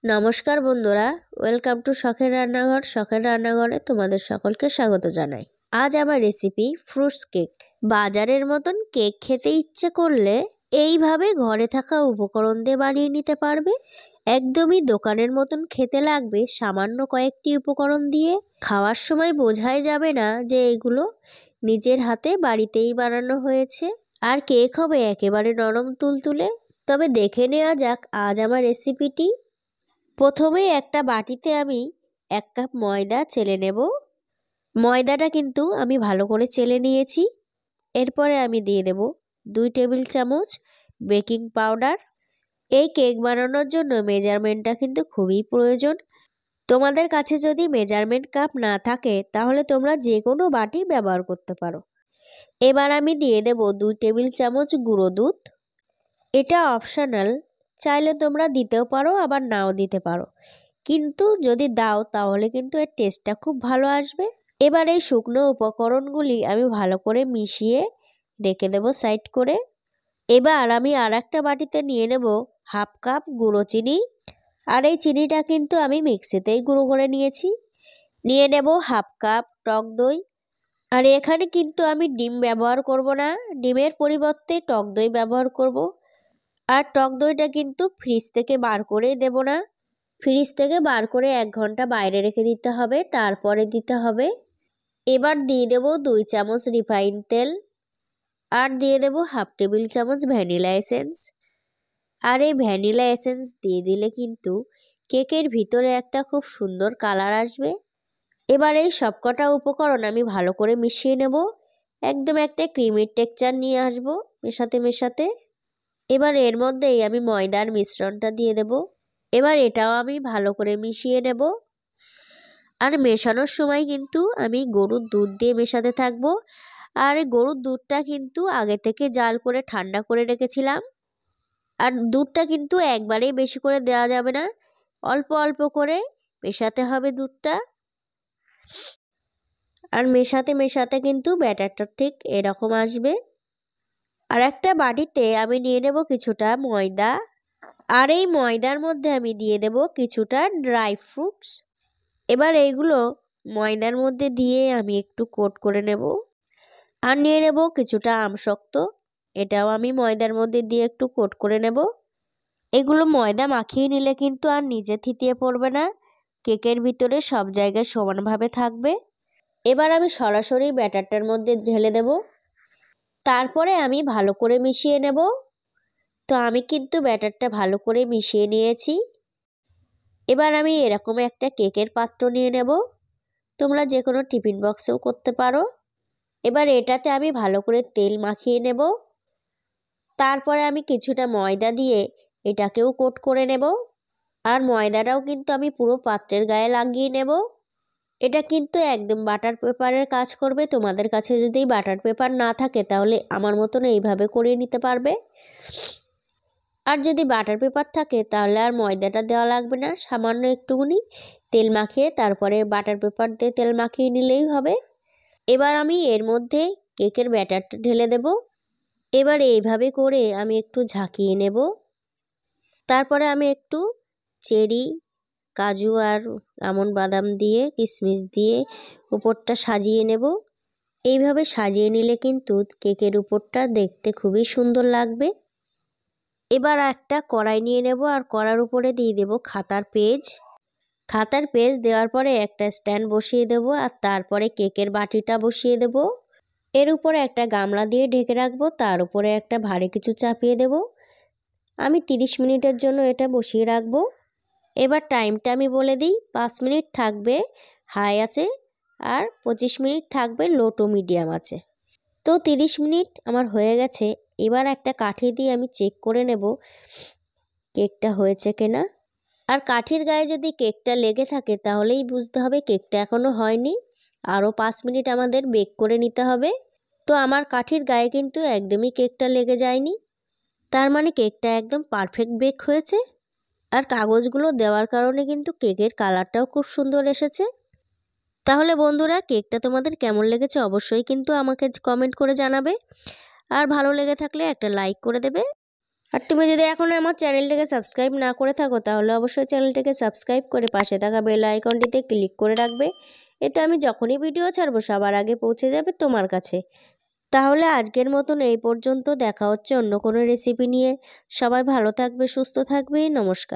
নমস্কার বন্ধুরা, welcome to শখের রান্নাঘর। শখের রান্নাঘরে তোমাদের সকলকে স্বাগত জানাই। আজ আমার রেসিপি ফ্রুটস কেক। বাজারের মতন কেক খেতে ইচ্ছে করলে এইভাবে ঘরে থাকা উপকরণ দিয়ে বানিয়ে নিতে পারবে। একদমই দোকানের মতন খেতে লাগবে সামান্য কয়েকটি উপকরণ দিয়ে। খাওয়ার সময় বোঝাই যাবে না যে এগুলো নিজের হাতে বাড়িতেই বানানো হয়েছে। আর কেক হবে একেবারে নরম তুলতুলে। তবে দেখে নেওয়া যাক আজ আমার রেসিপিটি। প্রথমেই একটা বাটিতে আমি 1 কাপ ময়দা চেলে নেব। ময়দাটা কিন্তু আমি ভালো করে চেলে নিয়েছি। এরপরে আমি দিয়ে দেব 2 টেবিল চামচ বেকিং পাউডার। এই কেক বানানোর জন্য মেজারমেন্টটা কিন্তু খুবই প্রয়োজন। তোমাদের কাছে যদি মেজারমেন্ট কাপ না থাকে তাহলে তোমরা যে কোনো বাটি ব্যবহার করতে পারো। এবার আমি দিয়ে দেব 2 টেবিল চামচ গুঁড়ো দুধ। এটা অপশনাল, চাইলে তোমরা দিতেও পারো আবার নাও দিতে পারো, কিন্তু যদি দাও তাহলে কিন্তু এর টেস্টটা খুব ভালো আসবে। এবার এই শুকনো উপকরণগুলি আমি ভালো করে মিশিয়ে রেখে দেব সাইড করে। এবার আমি আর একটা বাটিতে নিয়ে নেব 1/2 কাপ গুঁড়ো চিনি। আর এই চিনিটা কিন্তু আমি মিক্সিতেই গুঁড়ো করে নিয়েছি। নিয়ে নেব 1/2 কাপ টক দই। আর এখানে কিন্তু আমি ডিম ব্যবহার করব না, ডিমের পরিবর্তে টক দই ব্যবহার করব। আর টক দইটা কিন্তু ফ্রিজ থেকে বার করে দেব না, ফ্রিজ থেকে বার করে 1 ঘন্টা বাইরে রেখে দিতে হবে, তারপরে দিতে হবে। এবার দিয়ে দেব 2 চামচ রিফাইন তেল। আর দিয়ে দেব 1/2 টেবিল চামচ ভ্যানিলা এসেন্স। আর এই ভ্যানিলা এসেন্স দিয়ে দিলে কিন্তু কেকের ভিতরে একটা খুব সুন্দর কালার আসবে। এবার এই সবকটা উপকরণ আমি ভালো করে মিশিয়ে নেব। একদম একটা ক্রিমির টেক্সচার নিয়ে আসব মেশাতে মেশাতে। এবার এর মধ্যেই আমি ময়দার মিশ্রণটা দিয়ে দেব। এবার এটাও আমি ভালো করে মিশিয়ে নেব। আর মেশানোর সময় কিন্তু আমি গরুর দুধ দিয়ে মেশাতে থাকবো। আর গরুর দুধটা কিন্তু আগে থেকে জাল করে ঠান্ডা করে রেখেছিলাম। আর দুধটা কিন্তু একবারেই বেশি করে দেওয়া যাবে না, অল্প অল্প করে মেশাতে হবে দুধটা। আর মেশাতে মেশাতে কিন্তু ব্যাটারটা ঠিক এরকম আসবে। আর একটা বাটিতে আমি নিয়ে নেব কিছুটা ময়দা। আর এই ময়দার মধ্যে আমি দিয়ে দেব কিছুটা ড্রাই ফ্রুটস। এবার এইগুলো ময়দার মধ্যে দিয়ে আমি একটু কোট করে নেব। আর নিয়ে নেব কিছুটা আমসত্ব, এটাও আমি ময়দার মধ্যে দিয়ে একটু কোট করে নেব। এগুলো ময়দা মাখিয়ে নিলে কিন্তু আর নিচে থিতিয়ে পড়বে না, কেকের ভিতরে সব জায়গায় সমানভাবে থাকবে। এবার আমি সরাসরি ব্যাটারটার মধ্যে ঢেলে দেব। তারপরে আমি ভালো করে মিশিয়ে নেব। তো আমি কিন্তু ব্যাটারটা ভালো করে মিশিয়ে নিয়েছি। এবার আমি এরকম একটা কেকের পাত্র নিয়ে নেব, তোমরা যে কোনো টিফিন বক্সেও করতে পারো। এবার এটাতে আমি ভালো করে তেল মাখিয়ে নেব। তারপরে আমি কিছুটা ময়দা দিয়ে এটাকেও কোট করে নেব। আর ময়দাটাও কিন্তু আমি পুরো পাত্রের গায়ে লাগিয়ে নেব। এটা কিন্তু একদম বাটার পেপারের কাজ করবে। তোমাদের কাছে যদি বাটার পেপার না থাকে তাহলে আমার মতন এইভাবে করে নিতে পারবে। আর যদি বাটার পেপার থাকে তাহলে আর ময়দাটা দেওয়া লাগবে না, সামান্য একটুখানি তেল মাখিয়ে তারপরে বাটার পেপার দিয়ে তেল মাখিয়ে নিলেই হবে। এবার আমি এর মধ্যে কেকের ব্যাটারটা ঢেলে দেব। এবার এইভাবে করে আমি একটু ঝাঁকিয়ে নেব। তারপরে আমি একটু চেরি, কাজু আর আমন্ড বাদাম দিয়ে কিশমিশ দিয়ে উপরটা সাজিয়ে নেব। এইভাবে সাজিয়ে নিলে কিন্তু কেকের উপরটা দেখতে খুবই সুন্দর লাগবে। এবার একটা কড়াই নিয়ে নেব আর কড়ার উপরে দিয়ে দেব খাতার পেজ। খাতার পেজ দেওয়ার পরে একটা স্ট্যান্ড বসিয়ে দেব আর তারপরে কেকের বাটিটা বসিয়ে দেব। এর উপরে একটা গামলা দিয়ে ঢেকে রাখবো, তার উপরে একটা ভারী কিছু চাপিয়ে দেব। আমি 30 মিনিটের জন্য এটা বসিয়ে রাখবো। এবার টাইমটা আমি বলে দিই, 5 মিনিট থাকবে হাই আছে আর 25 মিনিট থাকবে লো টু মিডিয়াম আছে। তো 30 মিনিট আমার হয়ে গেছে। এবার একটা কাঠি দিয়ে আমি চেক করে নেব কেকটা হয়েছে কিনা। আর কাঠির গায়ে যদি কেকটা লেগে থাকে তাহলেই বুঝতে হবে কেকটা এখনও হয়নি, আরও 5 মিনিট আমাদের বেক করে নিতে হবে। তো আমার কাঠির গায়ে কিন্তু একদমই কেকটা লেগে যায়নি, তার মানে কেকটা একদম পারফেক্ট বেক হয়েছে। আর কাগজগুলো দেওয়ার কারণে কিন্তু কেকের কালারটাও খুব সুন্দর এসেছে। তাহলে বন্ধুরা, কেকটা তোমাদের কেমন লেগেছে অবশ্যই কিন্তু আমাকে কমেন্ট করে জানাবে। আর ভালো লেগে থাকলে একটা লাইক করে দেবে। আর তুমি যদি এখন আমার চ্যানেলটাকে সাবস্ক্রাইব না করে থাকো তাহলে অবশ্যই চ্যানেলটাকে সাবস্ক্রাইব করে পাশে থাকা বেল আইকনটিতে ক্লিক করে রাখবে। এতে আমি যখনই ভিডিও ছাড়বো সবার আগে পৌঁছে যাবে তোমার কাছে। তাহলে আজকের মতন এই পর্যন্ত, দেখা হচ্ছে অন্য কোনো রেসিপি নিয়ে। সবাই ভালো থাকবে, সুস্থ থাকবে, নমস্কার।